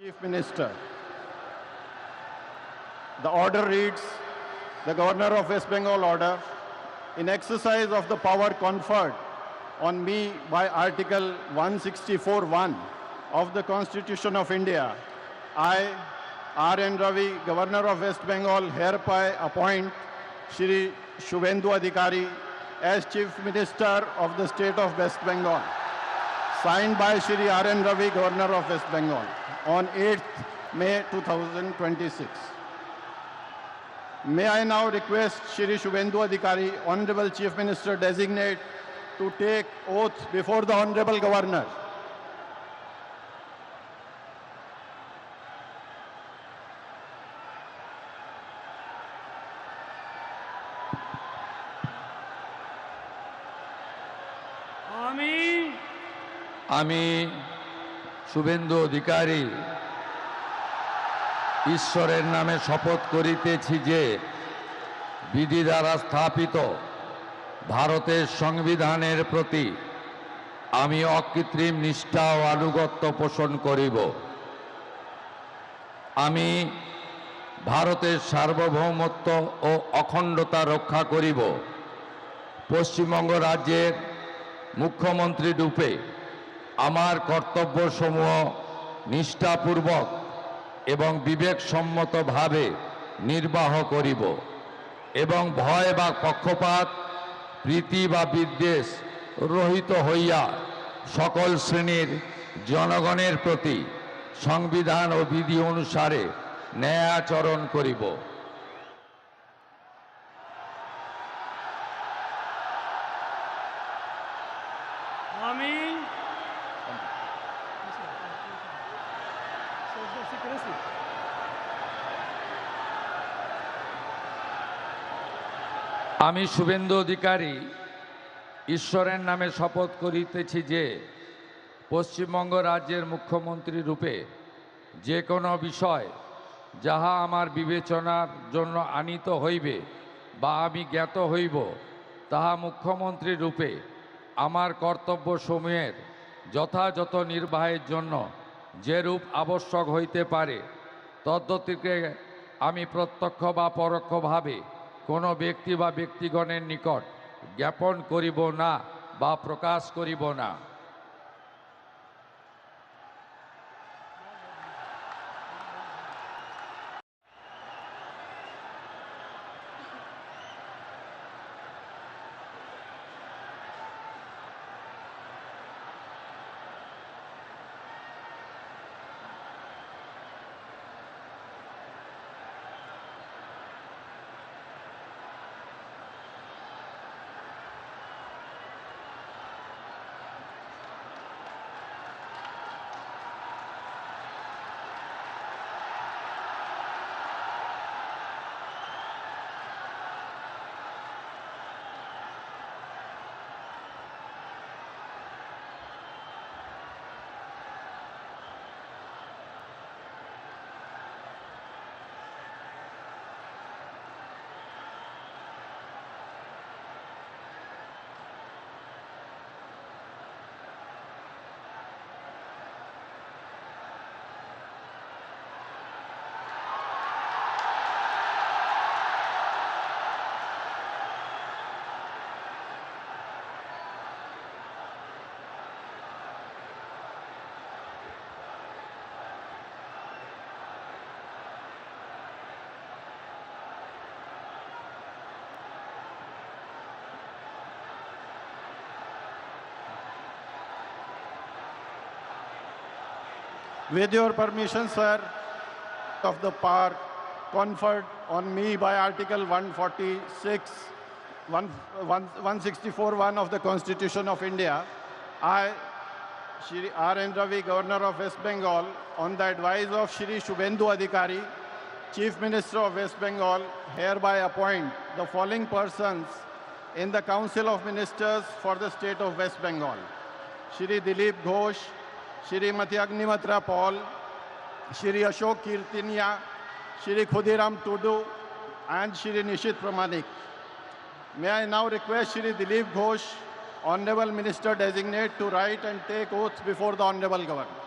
Chief Minister. The order reads, the Governor of West Bengal order, in exercise of the power conferred on me by Article 164(1) of the Constitution of India, I, R.N. Ravi, Governor of West Bengal, hereby appoint Shri Shubhendu Adhikari as Chief Minister of the State of West Bengal. Signed by Shri R.N. Ravi, Governor of West Bengal, on 8th May 2026. May I now request Shri Shubhendu Adhikari, Honorable Chief Minister Designate, to take oath before the Honorable Governor. আমি শুভেন্দু অধিকারী ঈশ্বরের নামে শপথ করিতেছি যে বিধি দ্বারা স্থাপিত ভারতের সংবিধানের প্রতি আমি অকৃত্রিম নিষ্ঠা ও আনুগত্য পোষণ করিব। আমি ভারতের সার্বভৌমত্ব ও অখণ্ডতা রক্ষা করিব। পশ্চিমবঙ্গ রাজ্যের মুখ্যমন্ত্রী রূপে আমার কর্তব্যসমূহ নিষ্ঠাপূর্বক এবং বিবেকসম্মতভাবে নির্বাহ করিব এবং ভয় বা পক্ষপাত, প্রীতি বা বিদ্বেষ রহিত হইয়া সকল শ্রেণীর জনগণের প্রতি সংবিধান ও বিধি অনুসারে ন্যায় আচরণ করিব। আমি শুভেন্দু অধিকারী ঈশ্বরের নামে শপথ করিতেছি যে পশ্চিমবঙ্গ রাজ্যের মুখ্যমন্ত্রী রূপে যে কোনো বিষয় যাহা আমার বিবেচনার জন্য আনীত হইবে বা আমি জ্ঞাত হইব, তাহা মুখ্যমন্ত্রী রূপে আমার কর্তব্যসমূহের যথাযথ নির্বাহের জন্য যেরূপ আবশ্যক হইতে পারে তদ্গতিকে আমি প্রত্যক্ষ বা পরোক্ষভাবে কোনো ব্যক্তি বা ব্যক্তিগণের নিকট জ্ঞাপন করিব না বা প্রকাশ করিব না। With your permission, sir, of the power conferred on me by Article 164(1) of the Constitution of India, I, Shri R.N. Ravi, Governor of West Bengal, on the advice of Shri Shubhendu Adhikari, Chief Minister of West Bengal, hereby appoint the following persons in the Council of Ministers for the State of West Bengal: Shri Dilip Ghosh, Shrimati Agnimatra Paul, Shri Ashok Kirtinia, Shri Khudiram Tudu, and Shri Nishit Pramanik. May I now request Shri Dilip Ghosh, Honorable Minister Designate, to write and take oath before the Honorable Governor.